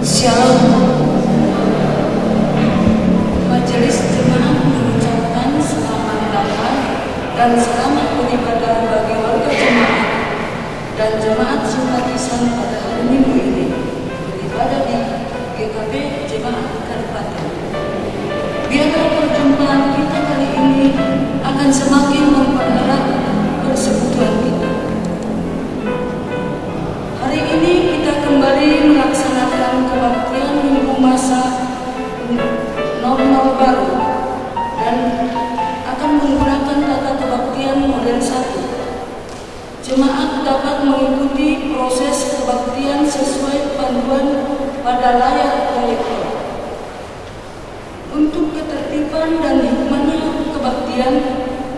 Shalom. Majelis Jemaat mengucapkan selamat datang dan selamat beribadah bagi warga jemaat dan jemaat simpatisan pada hari Minggu ini beribadah di GKP Jemaat Kabupaten. Biarlah perjumpaan kita kali ini akan semakin mempererat persekutuan kita. Hari ini kita kembali melaksanakan kebaktian minggu masa normal baru dan akan menggunakan tata kebaktian model 1. Jemaat dapat mengikuti proses kebaktian sesuai panduan pada layar proyektor. Untuk ketertiban dan hikmahnya kebaktian,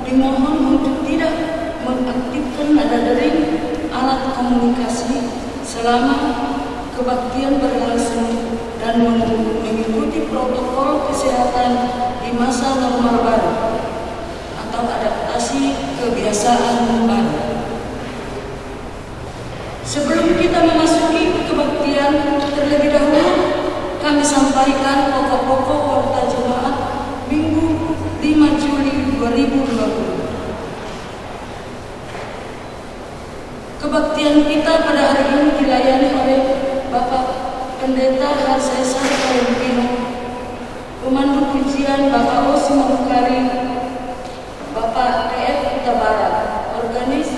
dimohon untuk tidak mengaktifkan nada dering alat komunikasi selama kebaktian berlangsung dan mengikuti protokol kesehatan di masa normal baru atau adaptasi kebiasaan baru. Sebelum kita memasuki kebaktian, terlebih dahulu kami sampaikan pokok-pokok warta jemaat Minggu 5 Juli 2020. Kebaktian kita pada hari ini dilayani oleh Bapak Pendeta Harsesa Valentino, pemandu pujian Bapak Osmo Mukari, Bapak TF Huta Barat, organis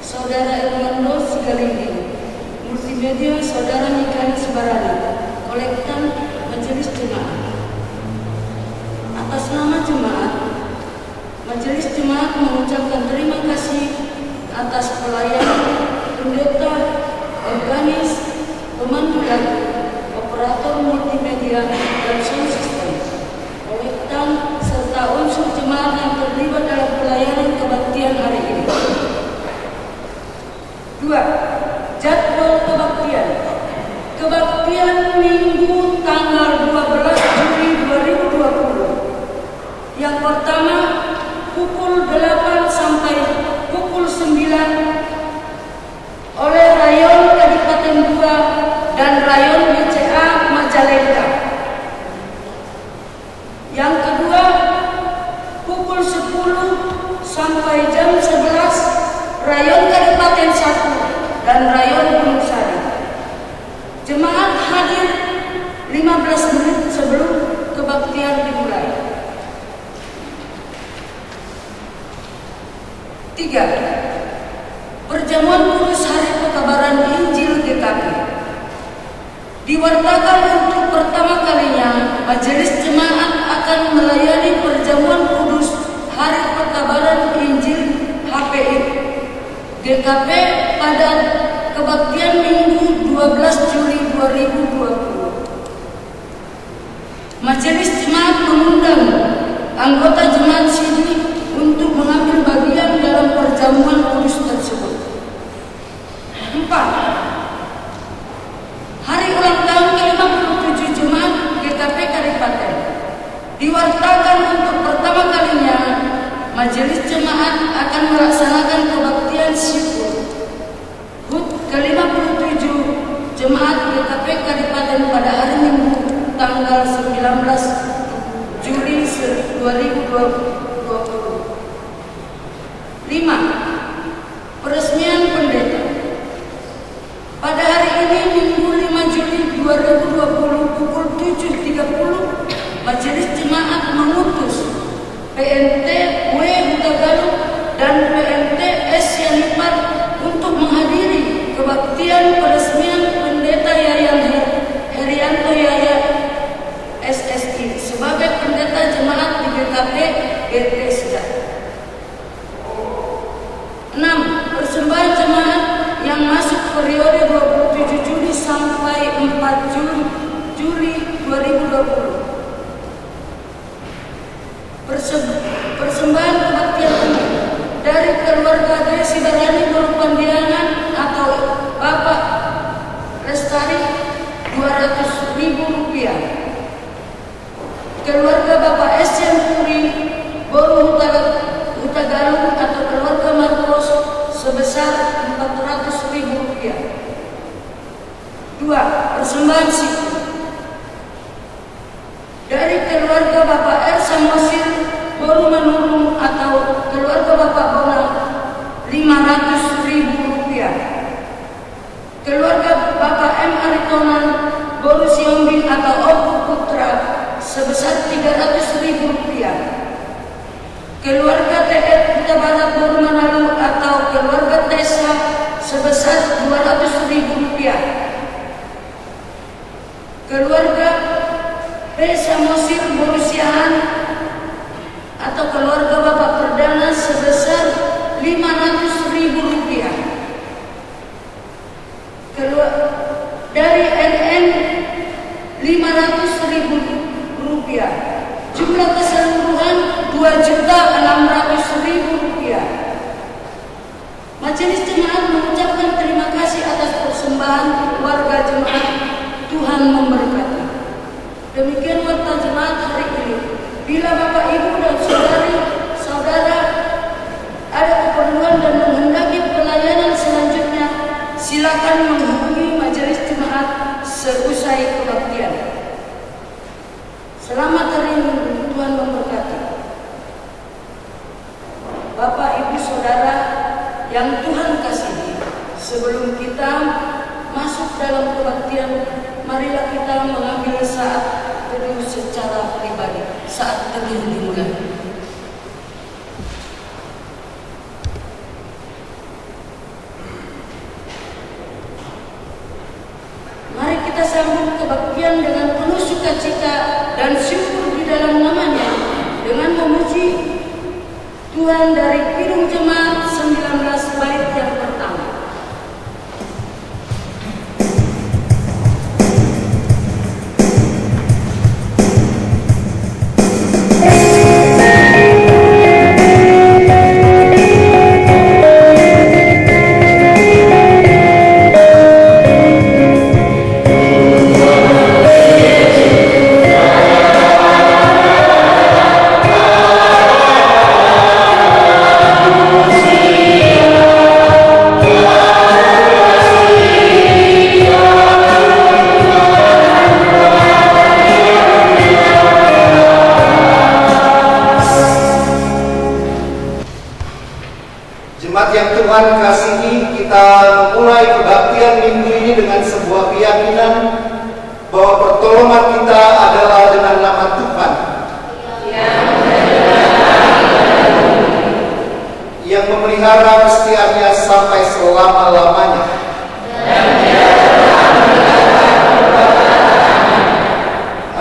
Saudara Elmando Sigalinggi, multimedia Saudara Mikael Sebarani, kolektan Majelis Jemaat. Atas nama jemaat, Majelis Jemaat mengucapkan terima kasih atas pelayanan pendeta, organis, pemandu lagu, operator multimedia dan sound system, kolektan serta unsur jemaat yang terlibat dalam pelayanan kebaktian hari ini. 2. Jadwal kebaktian. Kebaktian Minggu tanggal 12 Juli 2020. Yang pertama pukul 8 sampai pukul 9 oleh Rayon Kadipaten 2 dan Rayon BCA Majalengka. Yang kedua pukul 10 sampai jam 11 Rayon Kadipaten 1 dan Rayon Gunung Sari. Jemaat hadir 15 menit sebelum kebaktian dimulai. 3. Perjamuan kudus hari pekabaran Injil GKP. Diwartakan untuk pertama kalinya, Majelis Jemaat akan melayani perjamuan kudus hari pekabaran Injil HPI GKP pada kebaktian Minggu 12 Juli 2020. Majelis Jemaat mengundang anggota jemaat Sydney untuk mengambil bagian dalam perjamuan kudus tersebut. 4. Hari ulang tahun ke-57 Jemaat GKP Kadipaten. Diwartakan untuk pertama kalinya, Majelis Jemaat akan melaksanakan kebaktian syukur HUT ke-57 Jemaat GKP Kadipaten pada hari Minggu tanggal 19 Juli 2020. 5. Peresmian pendeta. Pada hari ini Minggu 5 Juli 2020 pukul 7.30 Majelis Jemaat mengutus PNT W Huta Galung dan PNT S Yanipar untuk menghadiri kebaktian peresmian pendeta Yayan Herianto Yaya SSI sebagai pendeta jemaat di GKP GT Sedang. 6. Persembahan jemaat yang masuk periode 27 Juli sampai 4 Juli 2020. Persembahan kebaktian ini dari keluarga Desi Barani Berpandiangan atau Bapak Lestari Rp200.000. Keluarga Bapak S. Puri Boru Huta Galung atau keluarga Marcos sebesar Rp400.000. 2. persembahan situ. Dari keluarga Bapak R. Samosir Boru Manurung atau keluarga Bapak Bona 500.000 rupiah. Keluarga Bapak M. Aritonan Boru Siombing atau Opu Putra sebesar 300.000 rupiah. Keluarga TR Kuta Barat Boru Manalu atau keluarga Tesa sebesar 200.000 rupiah. Keluarga P. Samosir Boru Siahan atau keluarga Bapak Perdana sebesar 500.000 rupiah. Dari NN 500.000 rupiah. Jumlah keseluruhan 2.600.000 rupiah. Majelis jemaat mengucapkan terima kasih atas persembahan warga jemaat. Tuhan memberkati. Demikian warta jemaat hari ini. Bila Bapak Ibu dan saudara ada keperluan dan menghendaki pelayanan selanjutnya, silakan menghubungi majelis jemaat seusai kebaktian. Selamat hari Minggu, Tuhan memberkati. Bapak Ibu Saudara yang Tuhan kasihi, sebelum kita masuk dalam kebaktian, marilah kita mengambil saat teduh secara pribadi, saat teduh dimulai. Mari kita sambut kebaktian dengan penuh sukacita dan syukur di dalam namanya dengan memuji Tuhan dari Kidung Jemaat 19 bait yang pertama. Jemaat yang Tuhan kasihi, kita memulai kebaktian minggu ini dengan sebuah keyakinan bahwa pertolongan kita adalah dengan nama Tuhan yang memelihara kesetiaannya sampai selama-lamanya.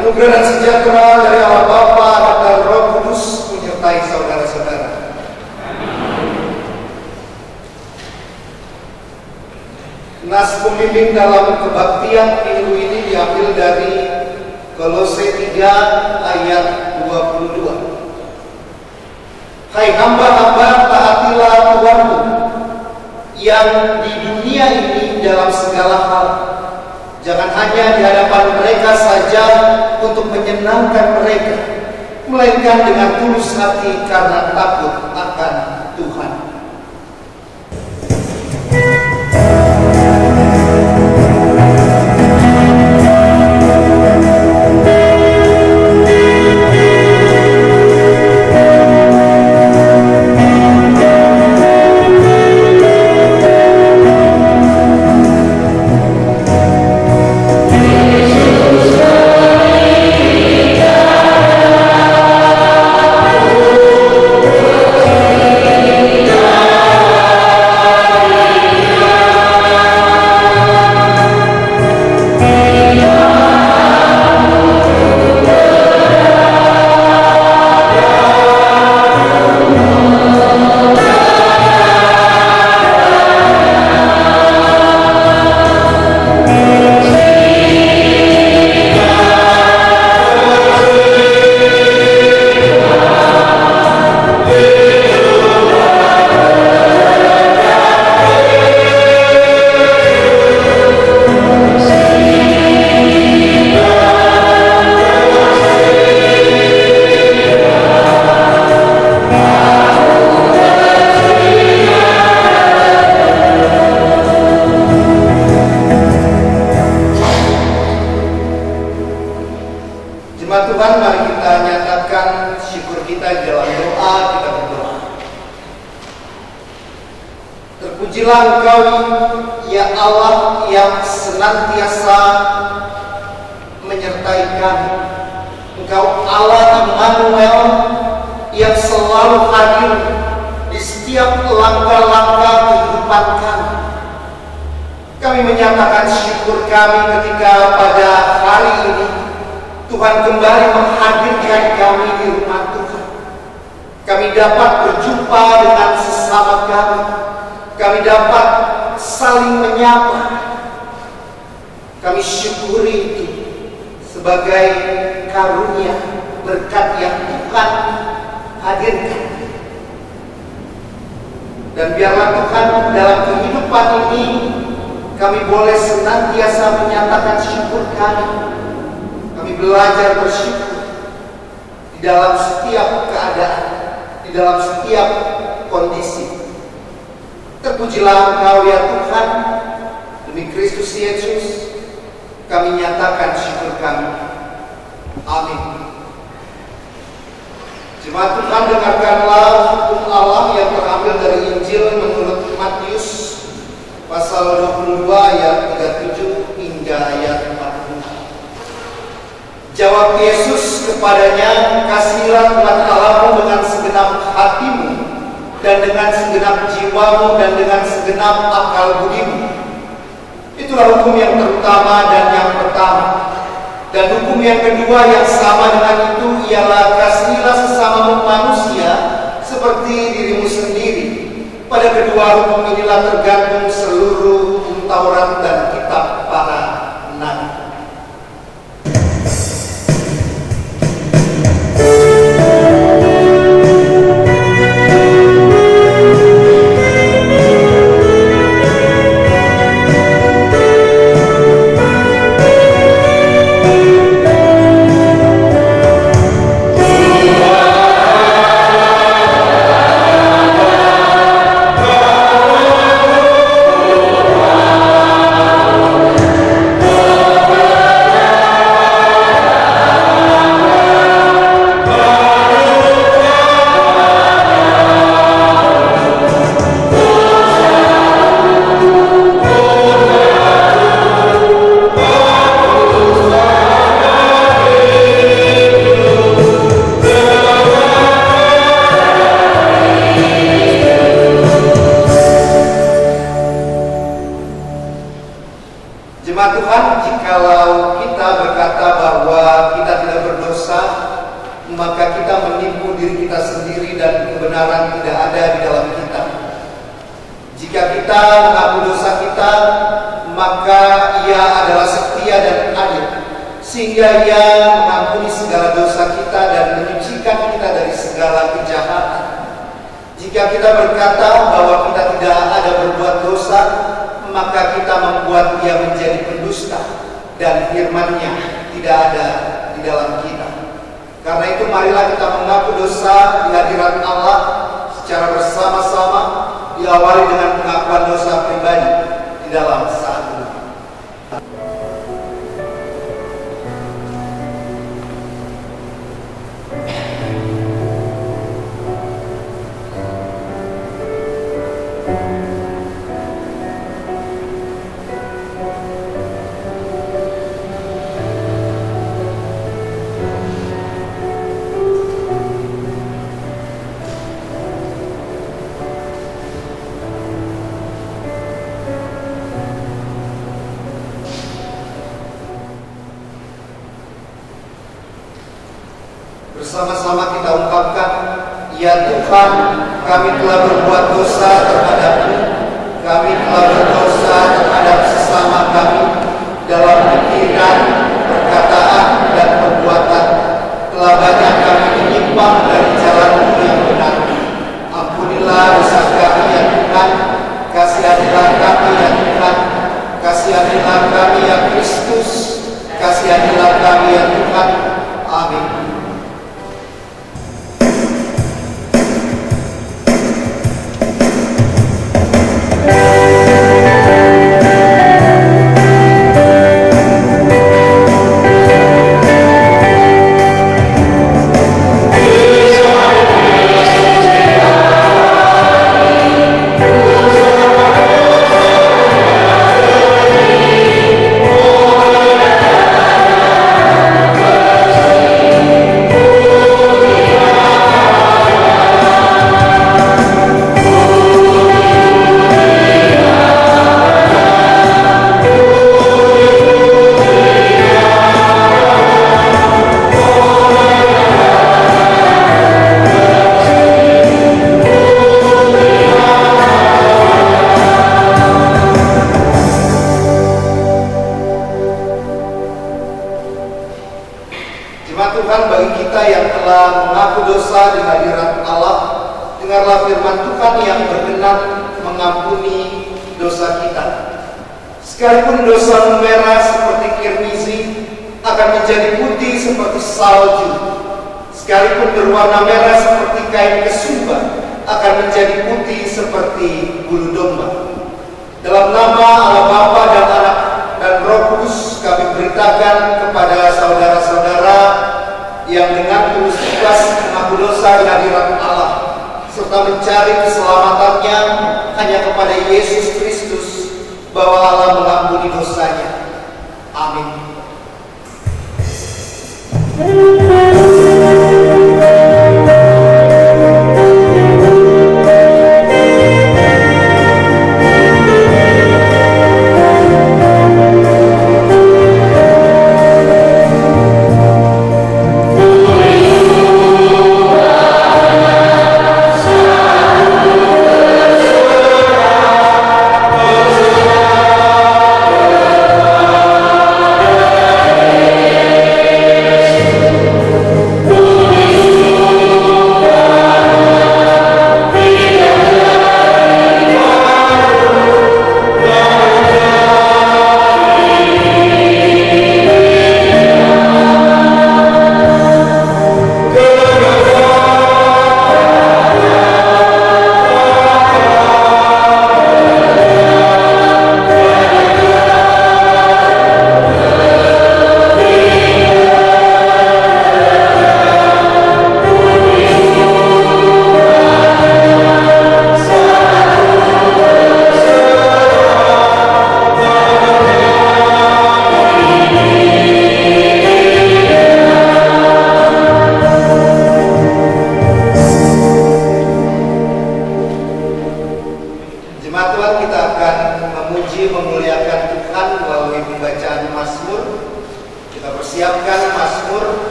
Anugerah dan sejahtera dari Allah Bapa, Anak dan Roh Kudus menyertai saudara-saudara. Nas pembimbing dalam kebaktian minggu ini diambil dari Kolose 3 ayat 22. Hai hamba-hamba, taatilah Tuhanmu yang di dunia ini dalam segala hal. Jangan hanya di hadapan mereka saja untuk menyenangkan mereka, melainkan dengan tulus hati karena takut akan Tuhan. Amen. Terpujilah Engkau, ya Allah, yang senantiasa menyertai kami. Engkau Allah Immanuel yang selalu hadir di setiap langkah-langkah kehidupan kami. Kami menyatakan syukur kami ketika pada hari ini Tuhan kembali menghadirkan kami di rumah Tuhan. Kami dapat berjumpa dengan sesama kami. Kami dapat saling menyapa. Kami syukuri itu sebagai karunia berkat yang Tuhan hadirkan. Dan biarlah Tuhan dalam kehidupan ini kami boleh senantiasa menyatakan syukur kami. Kami belajar bersyukur di dalam setiap keadaan, di dalam setiap kondisi. Terpujilah Engkau ya Tuhan, demi Kristus Yesus kami nyatakan syukur kami. Amin. Jemaat Tuhan, dengarkanlah hukum Allah yang terambil dari Injil menurut Matius pasal 22 ayat 37 hingga ayat 40. Jawab Yesus kepadanya, "Kasihilah Tuhan Allahmu dengan segenap hatimu, dan dengan segenap jiwamu, dan dengan segenap akal budimu." Itulah hukum yang terutama dan yang pertama. Dan hukum yang kedua yang sama dengan itu ialah, "Kasihilah sesamamu manusia seperti dirimu sendiri." Pada kedua hukum inilah tergantung seluruh hukum Taurat dan kitab para nabi. Jemaat Tuhan, jikalau kita berkata bahwa kita tidak berdosa, maka kita menipu diri kita sendiri dan kebenaran tidak ada di dalam kita. Jika kita mengaku dosa kita, maka Ia adalah setia dan adil, sehingga Ia mengampuni segala dosa kita dan menyucikan kita dari segala kejahatan. Jika kita berkata bahwa kita tidak ada berbuat dosa, maka kita membuat Dia menjadi pendusta dan firman-Nya tidak ada di dalam kita. Karena itu marilah kita mengaku dosa di hadirat Allah secara bersama-sama, diawali dengan pengakuan dosa pribadi di dalam saat ini. Bersama-sama kita ungkapkan, "Ya Tuhan, kami telah berbuat dosa terhadap-Mu. Kami telah berdosa terhadap sesama kami dalam pikiran, perkataan, dan perbuatan. Telah banyak kami menyimpang dari jalan-Mu yang benar. Ampunilah dosa kami ya Tuhan. Kasihanilah kami ya Tuhan. Kasihanilah kami ya Kristus. Kasihanilah kami ya Tuhan. Amin." Oh Sekalipun dosamu merah seperti kirmizi, akan menjadi putih seperti salju. Sekalipun berwarna merah seperti kain kesumba, akan menjadi putih seperti bulu domba. Dalam nama Allah Bapa dan Anak dan Roh Kudus, kami beritakan kepada saudara-saudara yang dengan tulus ikhlas mengaku dosa di hadirat Allah, serta mencari keselamatannya hanya kepada Yesus Kristus, bahwa Allah mengampuni dosanya. Amin.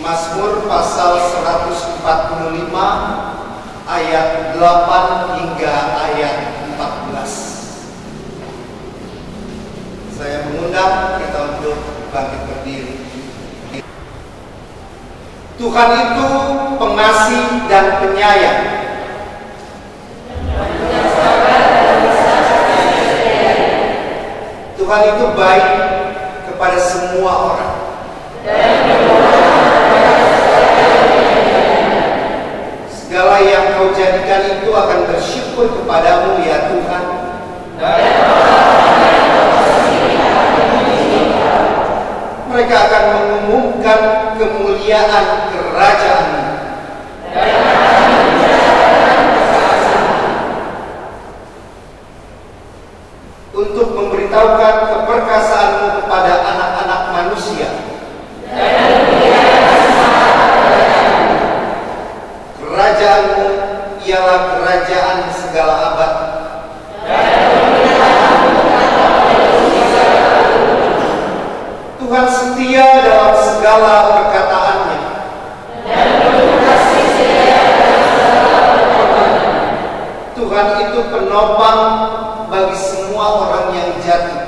Mazmur pasal 145 ayat 8 hingga ayat 14. Saya mengundang kita untuk bangkit berdiri. Tuhan itu pengasih dan penyayang. Tuhan itu baik kepada semua orang. Segala yang kau jadikan itu akan bersyukur kepadamu, ya Tuhan. Mereka akan mengumumkan kemuliaan kerajaan-Mu. Untuk memberitahukan keperkasaan-Mu kepada anak-anak manusia. Kerajaan-Mu ialah kerajaan segala abad. Tuhan setia dalam segala perkataannya. Tuhan itu penopang bagi semua orang yang jatuh.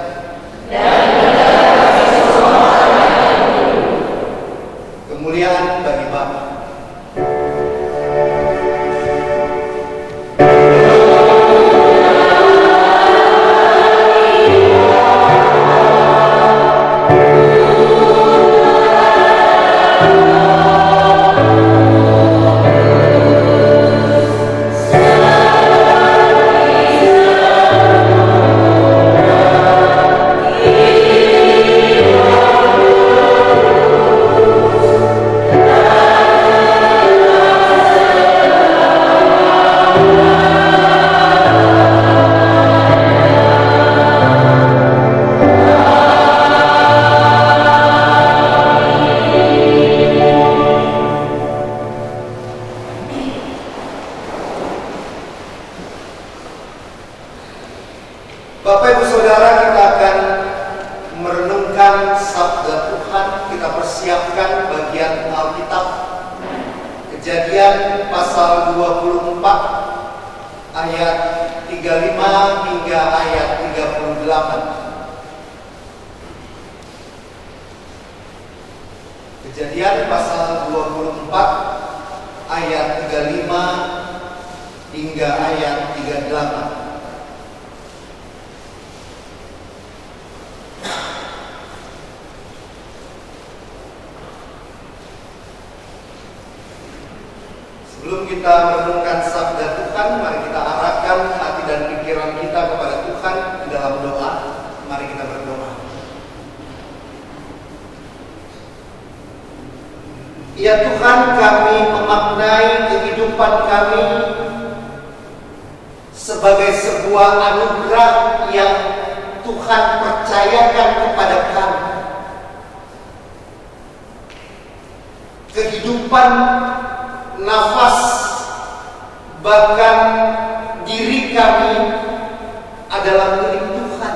Kemuliaan bagi Bapa. Bapak Ibu Saudara, kita akan merenungkan sabda Tuhan. Kita persiapkan bagian Alkitab Kejadian pasal 24 ayat 35 hingga ayat 38. Kejadian pasal 24 ayat 35 hingga ayat 38. Sebelum kita merenungkan sabda Tuhan, mari kita arahkan hati dan pikiran kita kepada Tuhan di dalam doa. Mari kita berdoa. Ya Tuhan, kami memaknai kehidupan kami sebagai sebuah anugerah yang Tuhan percayakan kepada kami. Kehidupan, nafas, bahkan diri kami adalah milik Tuhan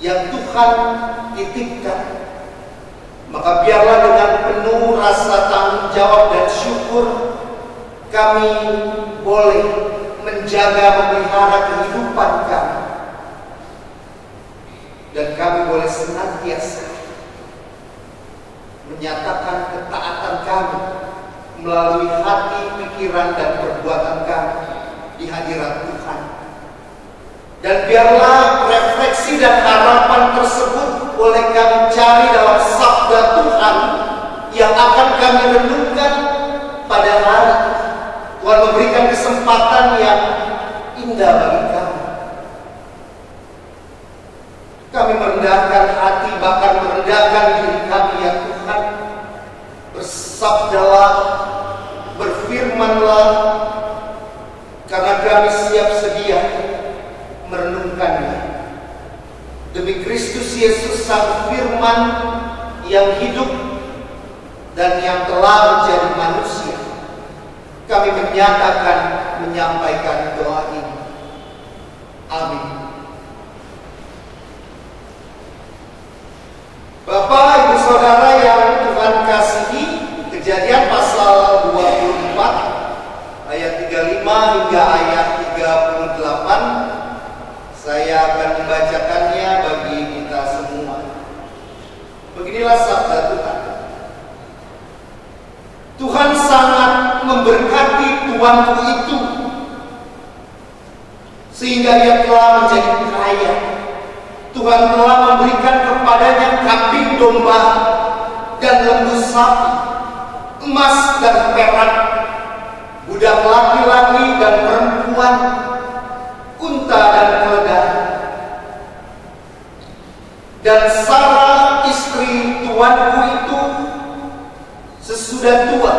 yang Tuhan titipkan. Maka biarlah dengan penuh rasa tanggung jawab dan syukur kami boleh menjaga, memelihara kehidupan kami, dan kami boleh senantiasa menyatakan ketaatan kami melalui hati, pikiran, dan perbuatan kami di hadirat Tuhan. Dan biarlah refleksi dan harapan tersebut boleh kami cari dalam sabda Tuhan yang akan kami renungkan pada hari. Tuhan memberikan kesempatan yang indah bagi kami. Kami merendahkan hati, bahkan merendahkan diri kami ya Tuhan. Bersabdalah, berfirmanlah, karena kami siap sedia merenungkannya. Demi Kristus Yesus Sang Firman yang hidup dan yang telah menjadi manusia, kami menyatakan, menyampaikan doa ini. Amin. Bapak, Ibu, Saudara yang Tuhan kasihi, Kejadian pasal 24 ayat 35 hingga ayat 38 saya akan membacakannya bagi kita semua. Beginilah sabda Tuhan. Tuhan sangat memberkati tuanku itu sehingga ia telah menjadi kaya. Tuhan telah memberikan kepadanya kambing domba dan lembu sapi, emas dan perak, budak laki-laki dan perempuan, unta dan keledai. Dan Sarah istri tuanku itu sesudah tua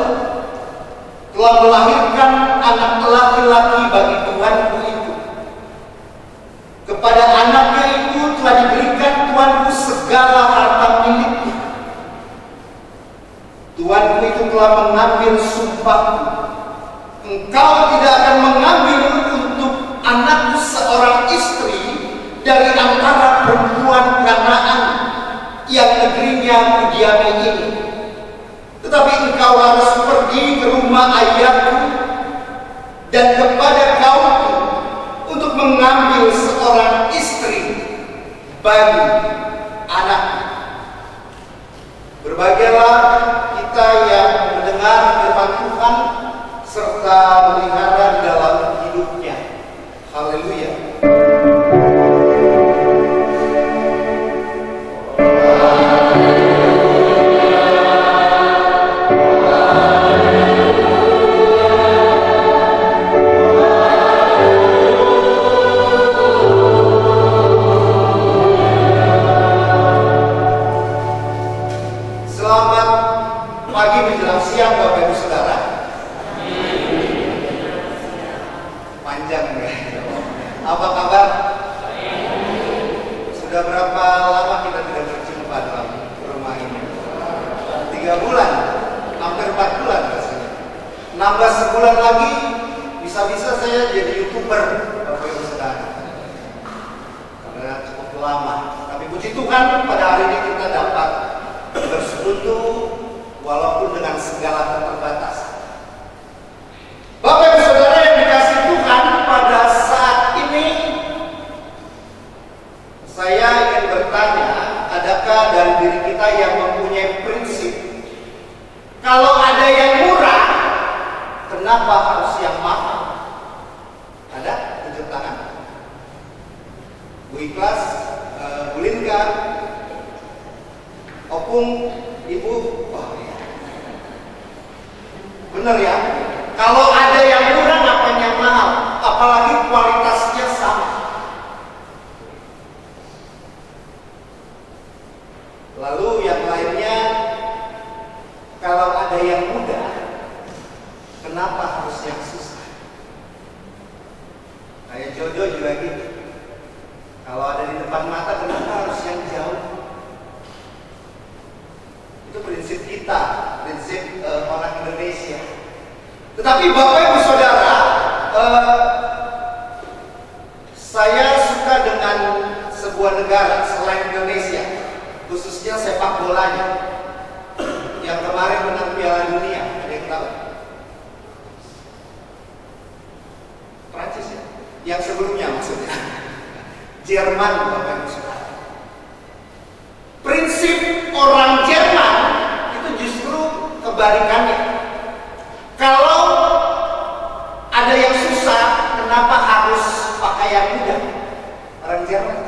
telah melahirkan anak laki-laki bagi tuanku itu. Kepada anaknya itu telah diberikan tuanku segala harta miliknya. Tuanku itu telah mengambil sumpahku, engkau tidak akan mengambil untuk anakku seorang istri dari antara perempuan Kanaan yang negerinya kudiami ini, tetapi engkau harus pergi ke rumah ayahku dan kepada kaumku untuk mengambil seorang istri bagi anakku. Berbahagialah kita yang mendengar firman Tuhan serta melihara di dalam hidupnya. Haleluya. Apa kabar? Sudah berapa lama kita tidak berjumpa dalam rumah ini? 3 bulan, hampir 4 bulan rasanya. Nambah sebulan lagi, bisa-bisa saya jadi YouTuber, Bapak Ibu Saudara. Karena cukup lama. Tapi puji Tuhan, pada hari ini kita dapat bersekutu walaupun dengan segala keterbatasan. Bapak Ibu Saudara yang dikasih Tuhan, pada saat ini saya ingin bertanya, adakah dari diri kita yang mempunyai prinsip Kalau ada yang murah, kenapa harus yang mahal? Ada? Tunjuk tangan. Bu Ikhlas, Bu Linka, Opung, Ibu. Oh iya. Bener ya? Kalau ada yang murah, ngapain yang mahal? Apalagi kualitasnya sama. Lalu yang lainnya, kalau ada yang mudah, kenapa harus yang susah? Kayak jodoh juga gitu. Kalau ada di depan mata, kenapa harus yang jauh? Itu prinsip kita, prinsip orang Indonesia. Tetapi Bapak Ibu Saudara, saya suka dengan sebuah negara selain Indonesia, khususnya sepak bolanya yang kemarin menang Piala Dunia. Ada yang tahu? Prancis ya? Yang sebelumnya maksudnya Jerman, Bapak Ibu Saudara. Prinsip orang Jerman itu justru kebalikannya. Kalau ada yang susah, kenapa harus pakai yang mudah? Orang Jerman.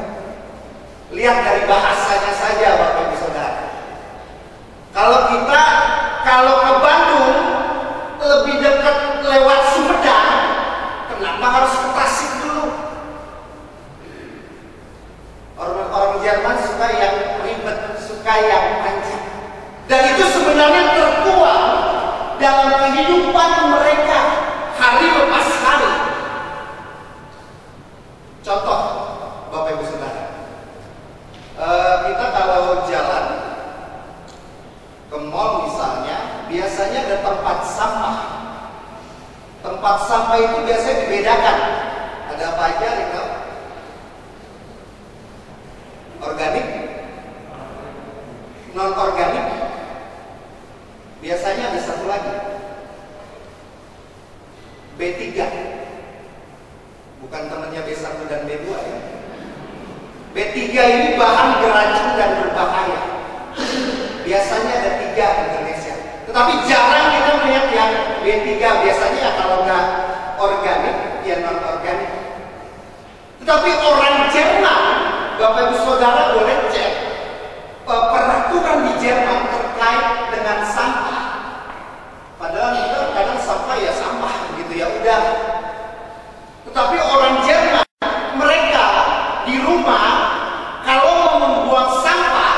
Lihat dari bahasanya saja, Bapak Ibu Saudara. Kalau ke Bandung lebih dekat lewat Sumedang, kenapa harus ke Tasik dulu? Orang Jerman suka yang ribet, suka yang panjang. Dan itu sebenarnya terkuat dalam kehidupan mereka hari lepas hari. Contoh, Bapak Ibu Saudara, kita kalau jalan ke mall misalnya, biasanya ada tempat sampah. Tempat sampah itu biasanya dibedakan. Ada apa aja, Rika? Organik, non organik. Biasanya ada satu lagi, B3. Bukan temannya B1 dan B2 ya. B3 ini bahan beracun dan berbahaya. Biasanya ada 3 di Indonesia. Tetapi jarang kita melihat yang B3. Biasanya ya kalau nggak organik, ya non organik. Tetapi orang Jerman, Bapak Ibu Saudara boleh cek peraturan di Jerman terkait dengan sampah. Padahal kita kadang sampah ya sampah gitu ya udah. Tetapi orang Jerman, mereka di rumah kalau mau membuang sampah,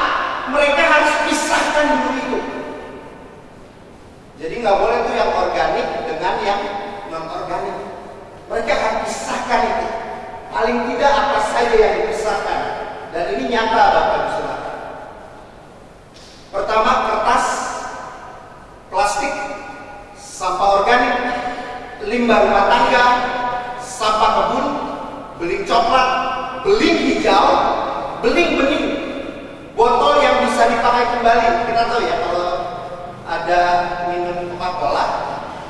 mereka harus pisahkan dulu itu. Jadi nggak boleh tuh yang organik dengan yang non organik. Mereka harus pisahkan itu. Paling tidak apa saja yang dipisahkan. Dan ini nyata, Bapak Ibu Saudara. Pertama, kertas, plastik, sampah organik, limbah rumah tangga, sampah kebun, beling coklat, beling hijau, beling bening, botol yang bisa dipakai kembali. Kita tahu ya kalau ada minum Coca-Cola,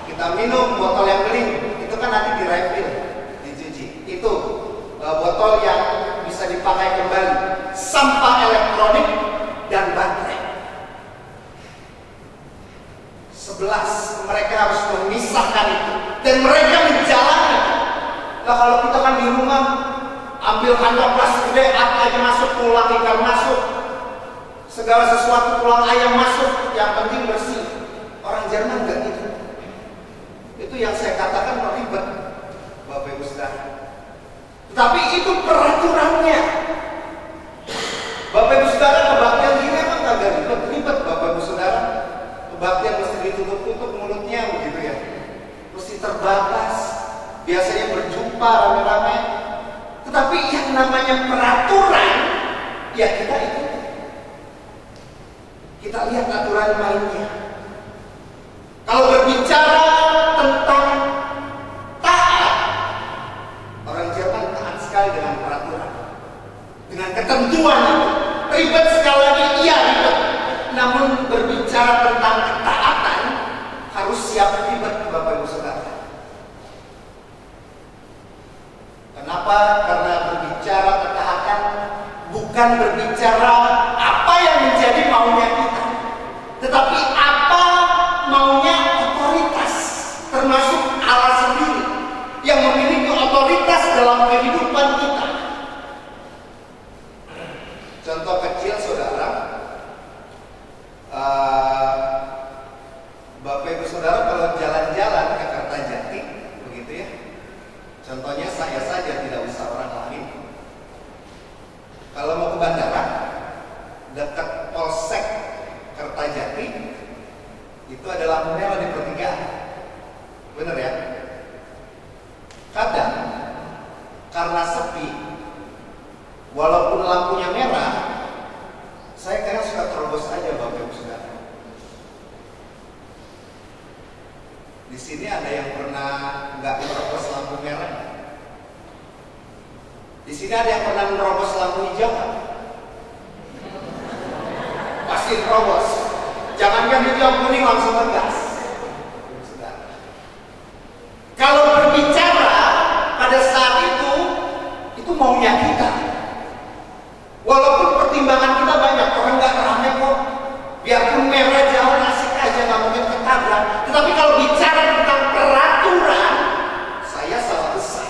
kita minum botol yang beling, itu kan nanti di-refill, dicuci. Itu botol yang bisa dipakai kembali. Sampah elektronik dan baterai. 11, mereka harus memisahkan itu dan mereka menjalani. Nah kalau kita kan di rumah ambil kantong plastik gede, apa aja masuk, tulang ikan masuk, segala sesuatu, tulang ayam masuk, yang penting bersih. Orang Jerman enggak gitu. Itu yang saya katakan ribet, Bapak Ibu Saudara. Tapi itu peraturannya. Bapak Ibu Saudara, kebaktian gini emang kagak ribet-ribet, Bapak Ibu Saudara. Kebaktian mesti ditutup-tutup mulutnya begitu ya. Mesti terbatas. Biasanya berjumpa rame-rame. Tetapi yang namanya peraturan, ya kita ikuti. Kita lihat aturan mainnya. Kalau berbicara tentang taat, orang Jerman taat sekali dengan peraturan, dengan ketentuan itu. Ribet sekali lagi, iya ribet. Namun berbicara tentang ketaatan harus siap ribet, Bapak Ibu Saudara. Kenapa? Karena berbicara ketaatan bukan berbicara apa yang menjadi maunya kita, tetapi apa sini ada yang pernah menerobos lampu hijau kan? Pasti terobos. Jangankan hijau, kuning langsung ngegas. Kalau berbicara pada saat itu maunya kita. Walaupun pertimbangan kita banyak, orang nggak rame kok. Biarpun merah jalan asik aja, nggak mungkin ketabrak. Tetapi kalau bicara tentang peraturan, saya salah besar.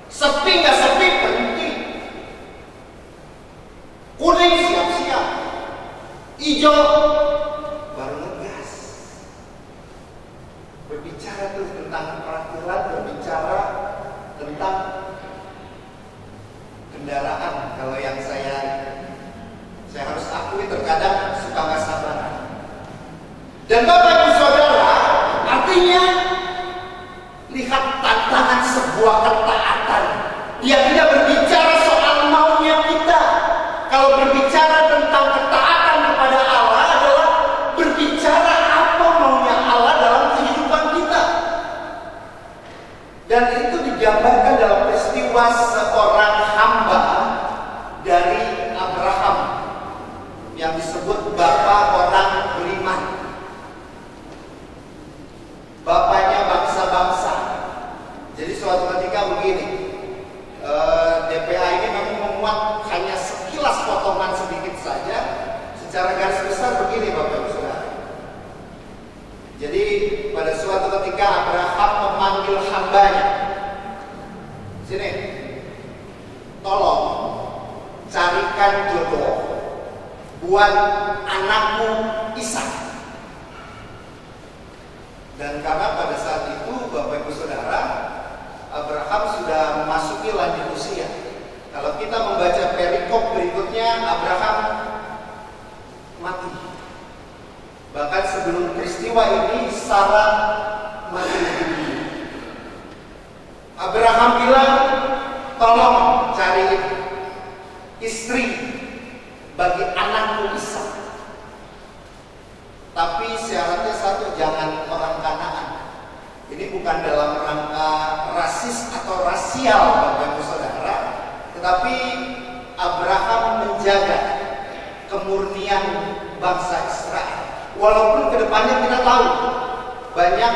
Sepi nggak sepi penting. Kuning siap-siap, hijau baru ngegas. Berbicara tuh tentang peraturan, berbicara tentang kendaraan. Kalau yang saya harus akui terkadang suka nggak sabaran. Dan Bapak Ibu Saudara, artinya lihat tantangan sebuah ketaatan. Dia tidak berbicara soal maunya kita. Kalau berbicara tentang ketaatan kepada Allah adalah berbicara apa maunya Allah dalam kehidupan kita. Dan itu digambarkan dalam peristiwa seorang hamba dari Abraham yang disebut bapak orang beriman. Bapaknya bangsa-bangsa. Jadi suatu ketika begini, DPA ini memang memuat hanya sekilas potongan sedikit saja. Secara garis besar begini Bapak Ibu Saudara. Jadi pada suatu ketika Abraham memanggil hambanya, sini, tolong carikan jodoh buat anakmu Ishak. Dan karena pada saat itu Bapak Ibu Saudara, Abraham sudah memasuki lanjut usia. Kalau kita membaca perikop berikutnya, Abraham mati. Bahkan sebelum peristiwa ini Sarah mati lebih dulu. Abraham bilang, tolong cari istri bagi anakmu Ishak. Tapi syaratnya satu, jangan orang Kanaan. Ini bukan dalam rangka rasis atau rasial Bapak Ibu Saudara, tetapi Abraham menjaga kemurnian bangsa Israel. Walaupun kedepannya kita tahu banyak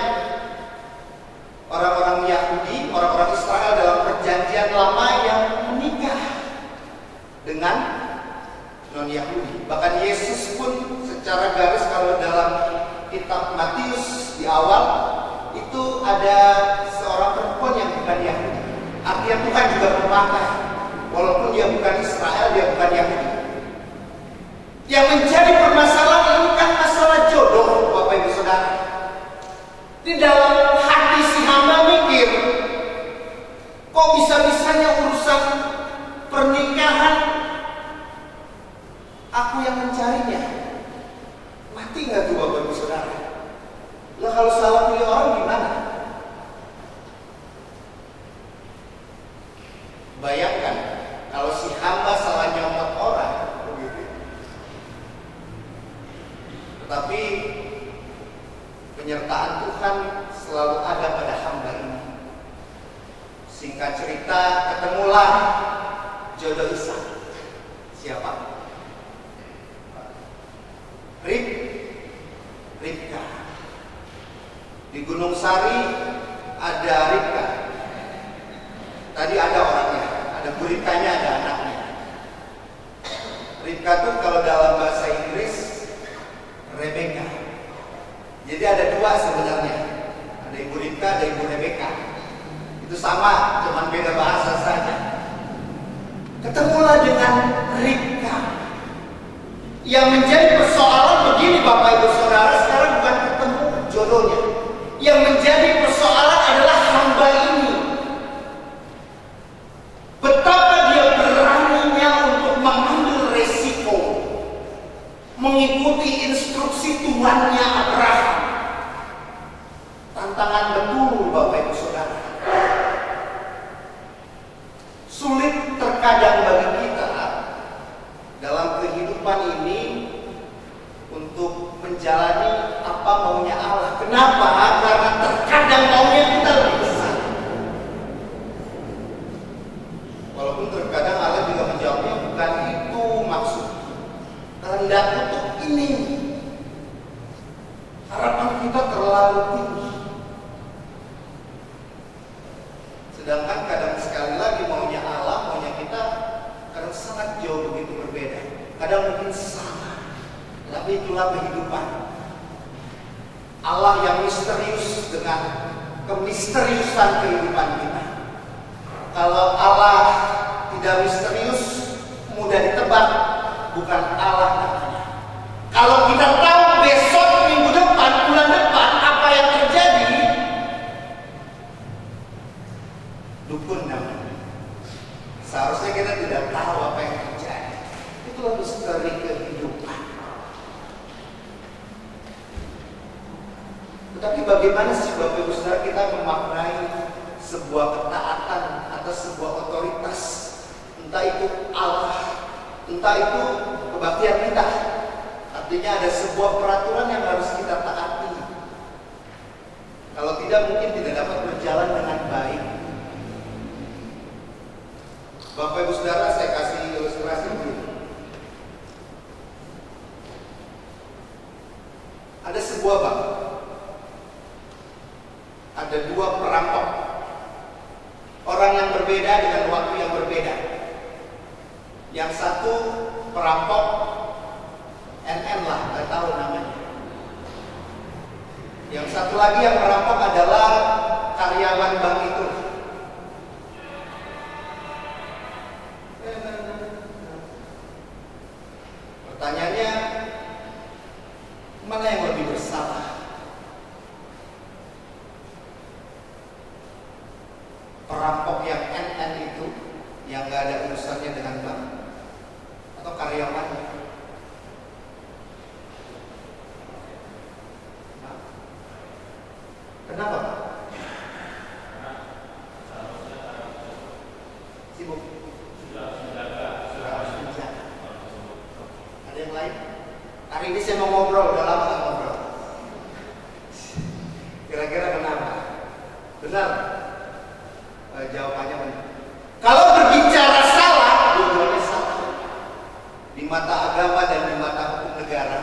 orang-orang Yahudi, orang-orang Israel dalam perjanjian lama yang menikah dengan non-Yahudi. Bahkan Yesus pun secara garis kalau dalam kitab Matius di awal itu ada seorang perempuan yang bukan Yahudi. Artinya Tuhan juga memakai, walaupun dia bukan Israel, dia bukan Yahudi. Yang menjadi permasalahan ini kan masalah jodoh Bapak Ibu Saudara. Di dalam hati si hamba mikir, kok bisa-bisanya urusan pernikahan aku yang mencarinya. Mati nggak tuh Bapak Ibu Saudara? Lah kalau salah pilih orang gimana? Bayangkan kalau si hamba salah nyomot orang, begitu. Tetapi penyertaan Tuhan selalu ada pada hamba ini. Singkat cerita, ketemulah jodoh Ishak. Siapa? Ribka. Di Gunung Sari ada Ribka. Tadi ada orangnya, ada buritanya, ada anaknya. Ribka itu kalau dalam bahasa Inggris Rebecca. Jadi ada dua sebenarnya. Ada ibu Ribka, ada ibu Rebecca. Itu sama, cuman beda bahasa saja. Ketemulah dengan Ribka. Yang menjadi persoalan begini Bapak Ibu Saudara, sekarang bukan ketemu jodohnya. Yang menjadi persoalan adalah hamba ini. Betapa dia beraninya untuk mengambil resiko mengikuti instruksi Tuhannya Abraham. Tantangan betul Bapak Ibu Saudara. Sulit terkadang bagi kita dalam kehidupan ini untuk menjalani apa maunya Allah. Kenapa? Karena terkadang maunya kita lebih besar. Walaupun terkadang ini harapan kita terlalu tinggi. Sedangkan kadang sekali lagi maunya Allah, maunya kita kadang sangat jauh begitu berbeda. Kadang mungkin sama, tapi itulah kehidupan. Allah yang misterius dengan kemisteriusan kehidupan kita. Kalau Allah tidak misterius, mudah ditebak, bukan Allah namanya. Kalau kita tahu besok, minggu depan, bulan depan apa yang terjadi, dukun namanya. Seharusnya kita tidak tahu apa yang terjadi. Itulah misteri kehidupan. Tetapi bagaimana sih Bapak Ibu Saudara kita memaknai sebuah ketaatan atau sebuah otoritas, entah itu Allah, entah itu kebaktian kita. Artinya ada sebuah peraturan yang harus kita taati. Kalau tidak, mungkin tidak dapat berjalan dengan baik. Bapak Ibu Saudara, saya kasih ilustrasi dulu. Ada sebuah bank. Ada dua perampok. Orang yang berbeda dengan waktu yang berbeda. Yang satu perampok NN lah, nggak tahu namanya. Yang satu lagi yang merampok adalah karyawan bank itu. Pertanyaannya, mana yang lebih bersalah? Perampok yang NN itu, yang nggak ada urusannya dengan bank, atau karyawannya? Kenapa? Sibuk. Sudah harus menjaga. Ada yang lain? Hari ini saya mau ngobrol, udah lama nggak ngobrol. Kira-kira kenapa? Benar? Jawabannya benar. Kalau berbicara salah, dua-duanya salah. Di mata agama dan di mata hukum negara.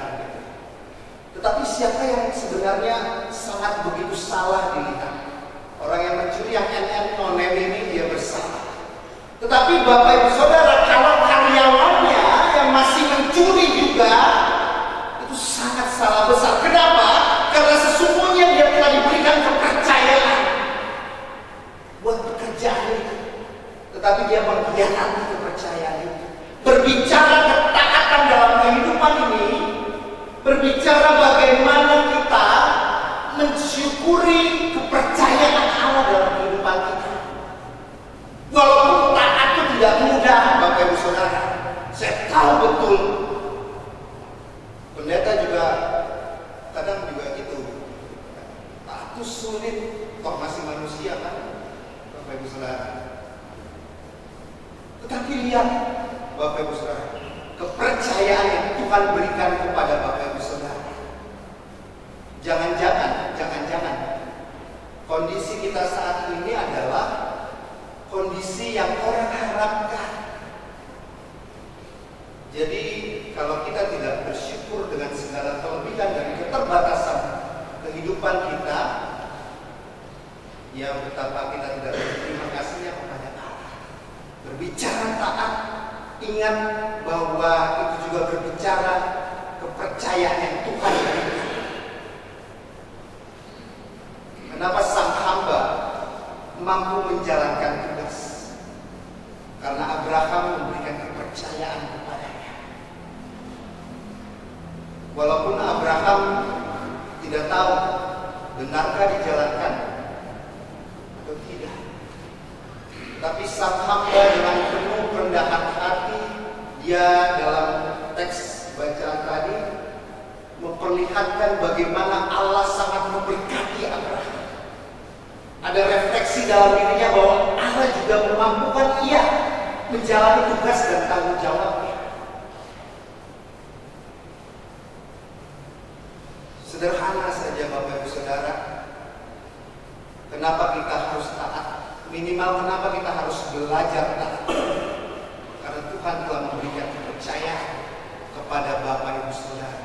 Tetapi siapa yang sebenarnya sangat begitu salah dilihat? Orang yang mencuri, yang NN nonem ini, dia bersalah. Tetapi Bapak Ibu Saudara, kalau karyawannya yang masih mencuri juga, itu sangat salah besar. Kenapa? Karena sesungguhnya dia telah diberikan kepercayaan buat pekerjaan itu, tetapi dia mengkhianati kepercayaan itu. Berbicara ketaatan dalam kehidupan ini, berbicara bagaimana kita mensyukuri kepercayaan Allah dalam kehidupan kita. Walaupun taat itu tidak mudah, Bapak Ibu Saudara. Saya tahu betul. Pendeta juga kadang juga gitu. Taat itu sulit, toh masih manusia kan, Bapak Ibu Saudara. Tetapi lihat, Bapak Ibu Saudara, kepercayaan yang Tuhan berikan kepada Bapak Ibu Saudara. Jangan-jangan kondisi kita saat ini adalah kondisi yang orang harapkan. Jadi kalau kita tidak bersyukur dengan segala kelebihan dan keterbatasan kehidupan kita, ya betapa kita tidak berterima kasihnya kepada Allah. Berbicara taat, ingat bahwa itu juga berbicara kepercayaan yang Tuhan berikan. Kenapa sang hamba mampu menjalankan tugas? Karena Abraham memberikan kepercayaan kepadanya. Walaupun Abraham tidak tahu benarkah dijalankan atau tidak, tapi sang hamba dengan penuh kerendahan hati, dia dalam teks bacaan tadi memperlihatkan bagaimana Allah sangat memberkati Abraham. Ada refleksi dalam dirinya bahwa Allah juga memampukan ia menjalani tugas dan tanggung jawabnya. Sederhana saja Bapak Ibu Saudara. Kenapa kita harus taat? Minimal kenapa kita harus belajar taat? Karena Tuhan telah memberikan kepercayaan kepada Bapak Ibu Saudara.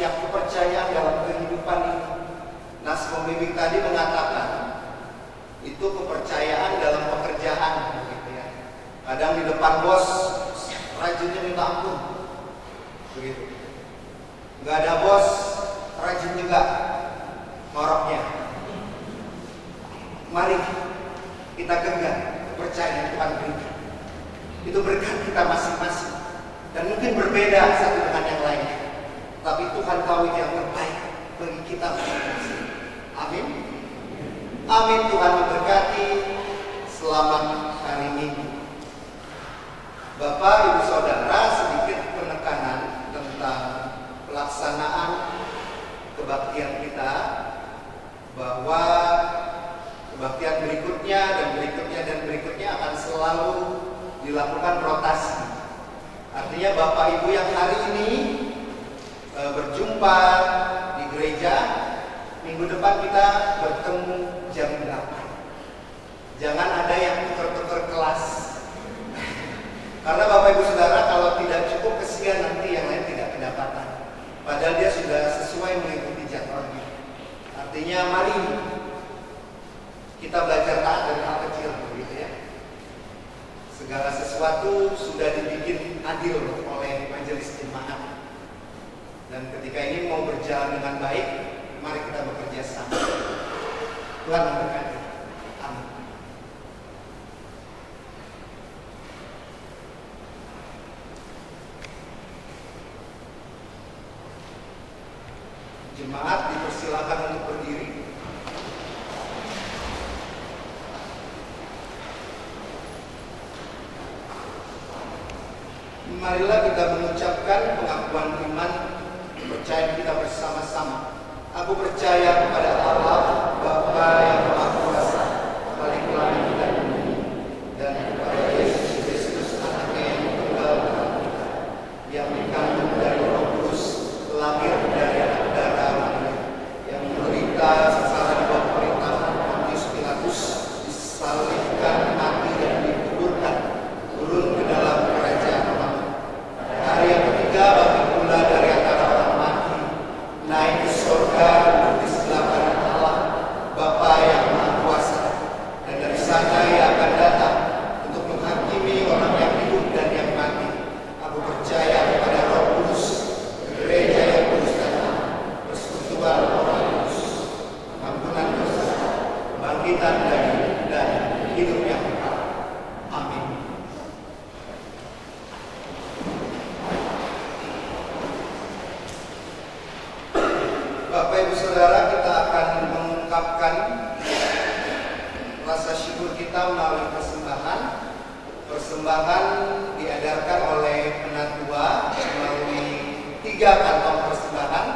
setiap kepercayaan dalam kehidupan ini. Nas pembimbing tadi mengatakan itu kepercayaan dalam pekerjaan, begitu ya. Kadang di depan bos rajinnya minta ampun, begitu. Nggak ada bos, rajin juga ngoroknya. Mari kita genggam kepercayaan yang Tuhan berikan. Itu berkat kita masing-masing dan mungkin berbeda satu dengan yang lainnya. Tapi Tuhan tahu yang terbaik bagi kita masing-masing. Amin. Amin. Tuhan memberkati. Selamat hari Minggu. Bapak, Ibu, Saudara, sedikit penekanan tentang pelaksanaan kebaktian kita, bahwa kebaktian berikutnya dan berikutnya dan berikutnya akan selalu dilakukan rotasi. Artinya Bapak Ibu yang hari ini berjumpa di gereja, minggu depan kita bertemu jam 8. Jangan ada yang tukar-tukar kelas. Karena Bapak Ibu Saudara kalau tidak cukup, kesian nanti yang lain tidak kedapatan. Padahal dia sudah sesuai mengikuti jadwalnya. Artinya mari kita belajar taat dari hal kecil, begitu ya. Segala sesuatu sudah dibikin adil oleh majelis jemaat. Dan ketika ini mau berjalan dengan baik, mari kita bekerja sama. Tuhan memberkati. Amin. Jemaat dipersilakan untuk berdiri. Marilah kita mengucapkan pengakuan iman, percaya kita bersama-sama. Aku percaya kepada Allah, Bapa yang Maha Kuasa, Balik langit dan bumi, dan kepada Yesus Kristus, Anaknya yang tunggal dalam kita, yang dikandung dari Roh Kudus, lahir dari anak darah Maria, yang menderita secara bawah pemerintahan Pontius Pilatus, disalibkan, mati dan dikuburkan, turun ke dalam kerajaan Allah. Hari yang ketiga bangkit pula dari antara orang mati, naik ke surga di sebelah kanan Allah, Bapa yang Maha Kuasa, dan dari sana Ia akan datang untuk menghakimi orang yang hidup dan yang mati. Aku percaya kepada Roh Kudus, gereja yang kudus dan am, persekutuan orang kudus, ampunan dosa, kebangkitan dari dan hidup yang kekal. Amin. Bapak Ibu Saudara, kita akan mengungkapkan rasa syukur kita melalui persembahan. Persembahan diedarkan oleh penatua melalui 3 kantong persembahan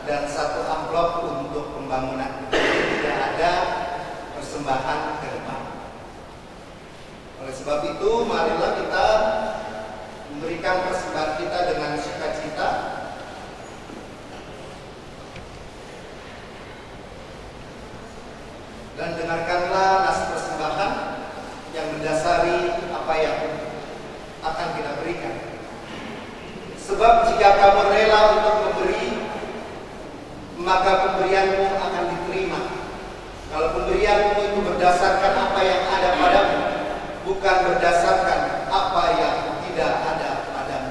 dan 1 amplop untuk pembangunan. Tidak ada persembahan ke depan. Oleh sebab itu, marilah kita memberikan persembahan kita dengan sukacita. Dan dengarkanlah nas persembahan yang mendasari apa yang akan kita berikan. Sebab jika kamu rela untuk memberi, maka pemberianmu akan diterima. Kalau pemberianmu itu berdasarkan apa yang ada padamu, bukan berdasarkan apa yang tidak ada padamu.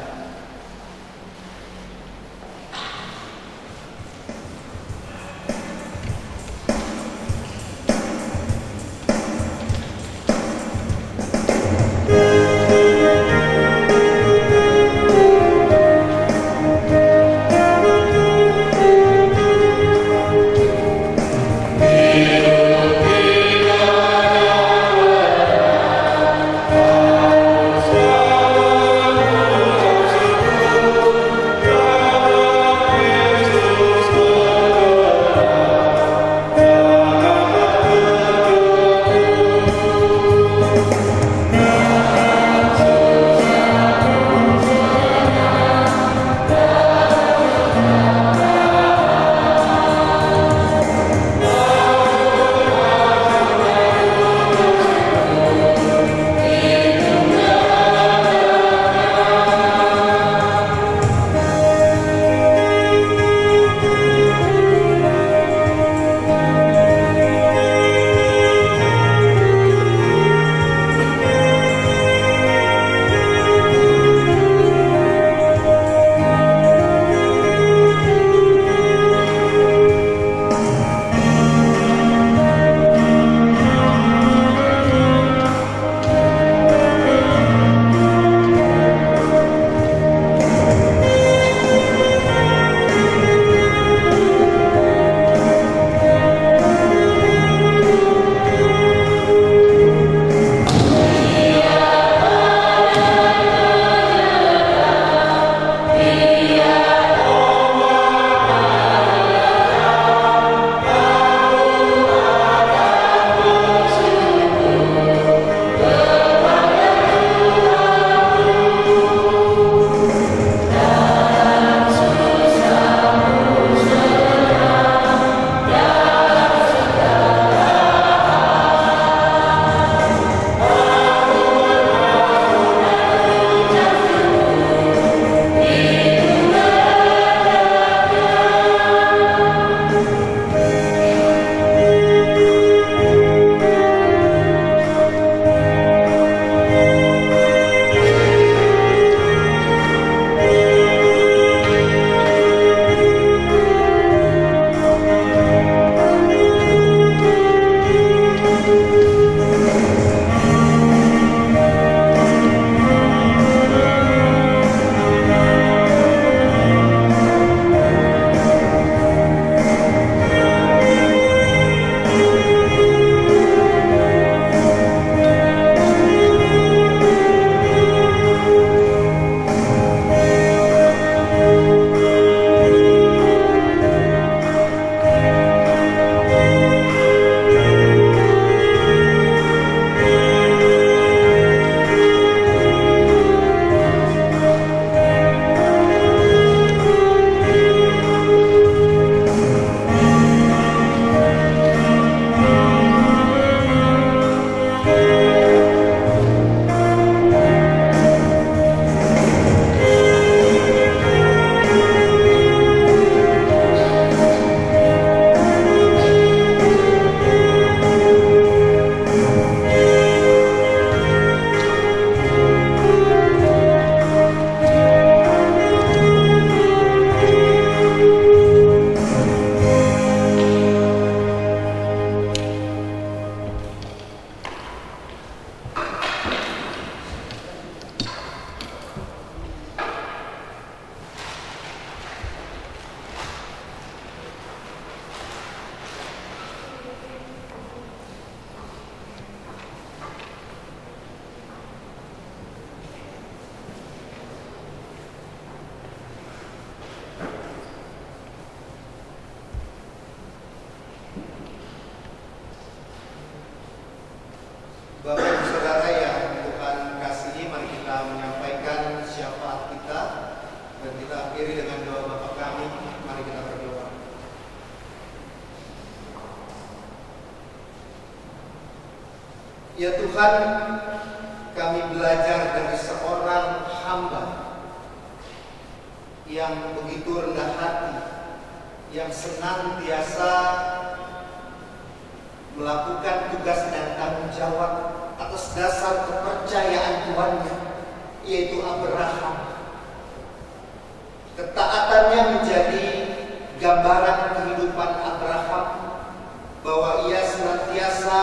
Hidup Dan kita akhiri dengan doa Bapa kami. Mari kita berdoa. Ya Tuhan, kami belajar dari seorang hamba yang begitu rendah hati, yang senantiasa melakukan tugas dan tanggung jawab atas dasar kepercayaan Tuhannya, yaitu Abraham. Ketaatannya menjadi gambaran kehidupan Abraham, bahwa ia senantiasa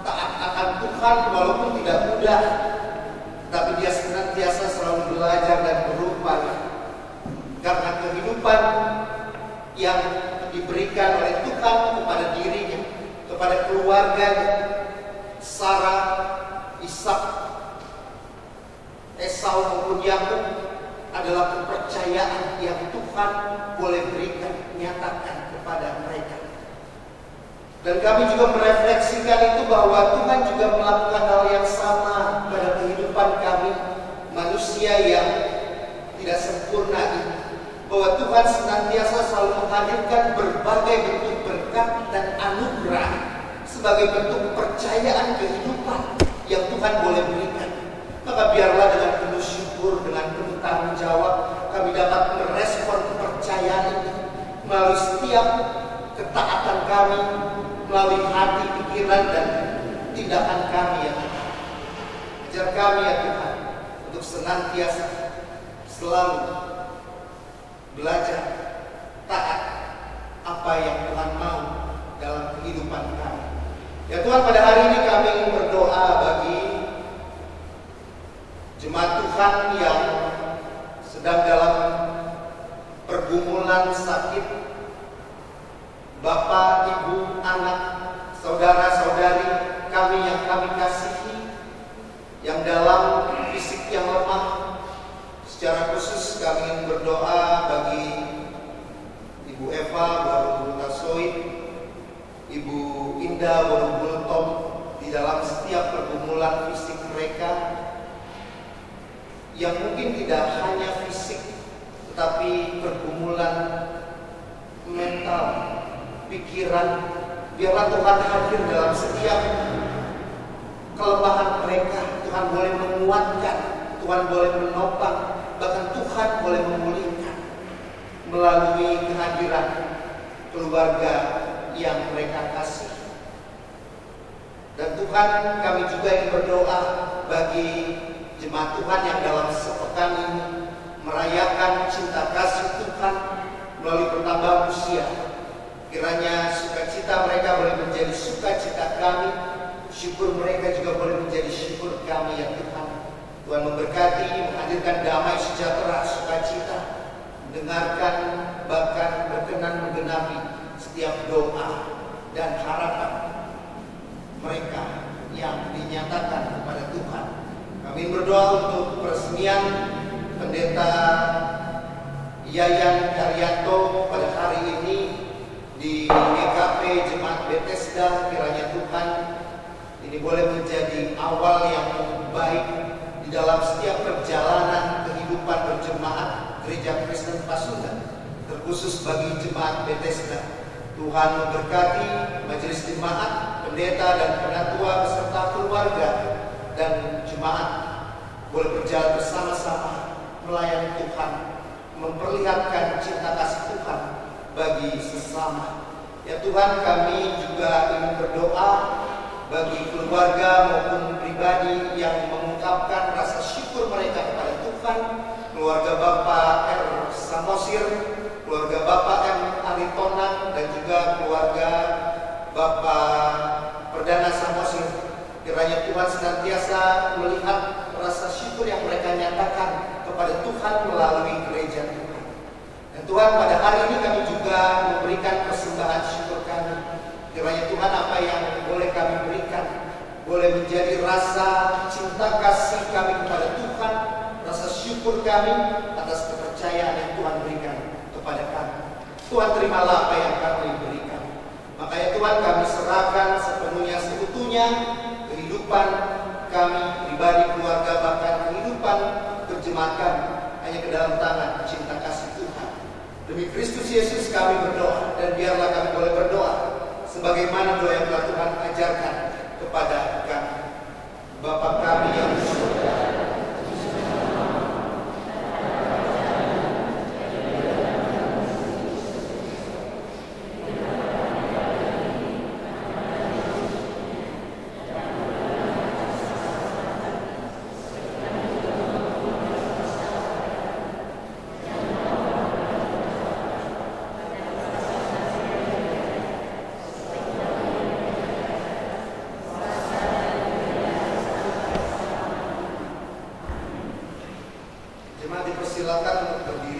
taat akan Tuhan walaupun tidak mudah, tapi dia senantiasa selalu belajar dan berupaya. Karena kehidupan yang diberikan oleh Tuhan kepada dirinya, kepada keluarganya, Sarah, Ishak, Esau maupun Yakub, adalah kepercayaan yang Tuhan boleh berikan, nyatakan kepada mereka. Dan kami juga merefleksikan itu bahwa Tuhan juga melakukan hal yang sama pada kehidupan kami, manusia yang tidak sempurna ini. Bahwa Tuhan senantiasa selalu menghadirkan berbagai bentuk berkat dan anugerah sebagai bentuk kepercayaan kehidupan yang Tuhan boleh berikan. Maka biarlah dengan penuh syukur, dengan penuh tanggung jawab, kami dapat merespon kepercayaan ini melalui setiap ketaatan kami, melalui hati, pikiran, dan tindakan kami ya Tuhan. Ajar kami ya Tuhan untuk senantiasa selalu belajar taat apa yang Tuhan mau dalam kehidupan kami. Ya Tuhan, pada hari ini kami ingin berdoa bagi jemaat Tuhan yang sedang dalam pergumulan sakit, Bapak, Ibu, anak, saudara-saudari kami yang kami kasihi, yang dalam fisik yang lemah. Secara khusus kami ingin berdoa bagi Ibu Eva Warubultasoid, Ibu Indah Warubultom, di dalam setiap pergumulan fisik mereka, yang mungkin tidak hanya fisik, tetapi pergumulan mental, pikiran. Biarlah Tuhan hadir dalam setiap kelemahan mereka. Tuhan boleh menguatkan, Tuhan boleh menopang, bahkan Tuhan boleh memulihkan melalui kehadiran keluarga yang mereka kasih. Dan Tuhan, kami juga ingin berdoa bagi jemaat Tuhan yang dalam sepekan ini merayakan cinta kasih Tuhan melalui pertambahan usia. Kiranya sukacita mereka boleh menjadi sukacita kami, syukur mereka juga boleh menjadi syukur kami ya Tuhan. Tuhan memberkati, menghadirkan damai sejahtera, sukacita, mendengarkan, bahkan berkenan menggenapi setiap doa dan harapan mereka yang dinyatakan kepada Tuhan. Kami berdoa untuk peresmian Pendeta Yayan Karyanto pada hari ini di GKP Jemaat Bethesda. Kiranya Tuhan ini boleh menjadi awal yang baik di dalam setiap perjalanan kehidupan berjemaat Gereja Kristen Pasundan, terkhusus bagi Jemaat Bethesda. Tuhan memberkati majelis jemaat, pendeta dan penatua beserta keluarga dan jemaat boleh berjalan bersama-sama melayani Tuhan, memperlihatkan cinta kasih Tuhan bagi sesama. Ya Tuhan, kami juga ingin berdoa bagi keluarga maupun pribadi yang mengungkapkan rasa syukur mereka kepada Tuhan. Keluarga Bapak R. Samosir, keluarga Bapak M. Aritonang, dan juga keluarga Bapak Perdana Samosir. Kiranya Tuhan senantiasa melihat rasa syukur yang mereka nyatakan kepada Tuhan melalui gereja Tuhan. Dan Tuhan, pada hari ini kami juga memberikan persembahan syukur kami. Kiranya Tuhan, apa yang boleh kami berikan boleh menjadi rasa cinta kasih kami kepada Tuhan, rasa syukur kami atas kepercayaan yang Tuhan berikan kepada kami. Tuhan, terimalah apa yang kami berikan. Makanya Tuhan, kami serahkan sepenuhnya seutuhnya kehidupan kami pribadi, keluarga, bahkan kehidupan berjemaat kami hanya ke dalam tangan cinta Kristus Yesus kami berdoa, dan biarlah kami boleh berdoa sebagaimana doa yang telah Tuhan ajarkan kepada kami. Bapa kami yang di surga, silakan untuk berdiri.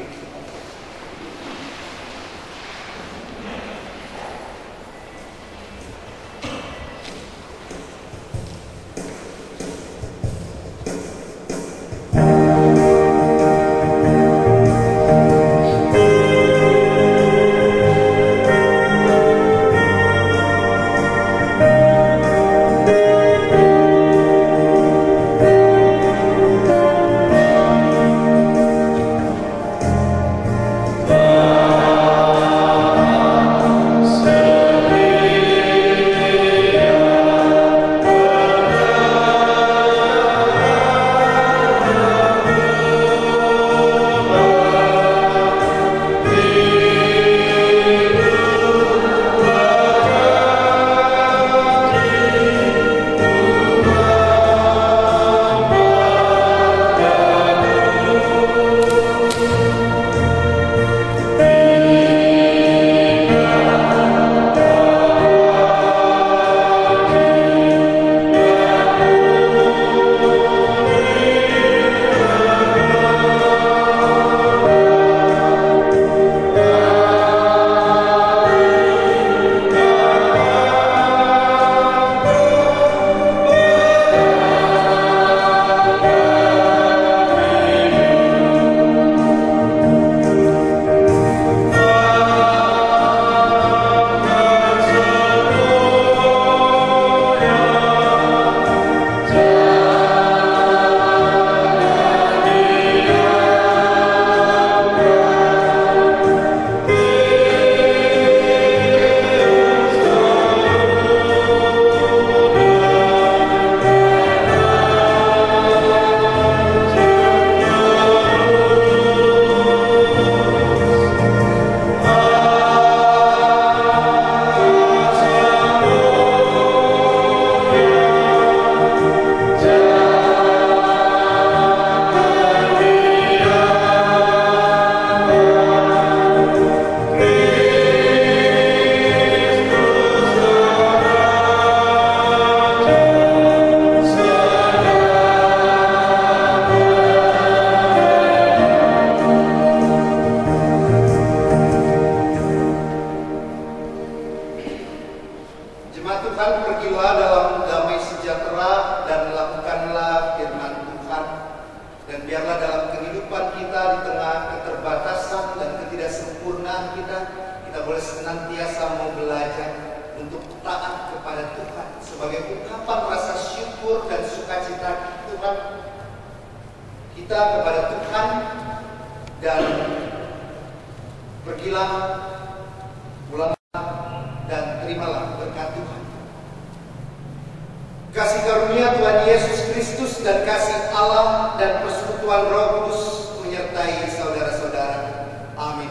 Kasih karunia Tuhan Yesus Kristus dan kasih Allah dan persekutuan Roh Kudus menyertai saudara-saudara. Amin.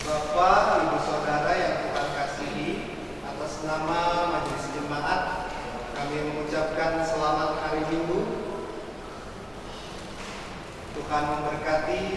Bapak, Ibu Saudara yang Tuhan kasihi, atas nama Majelis Jemaat kami mengucapkan selamat hari Minggu. Tuhan memberkati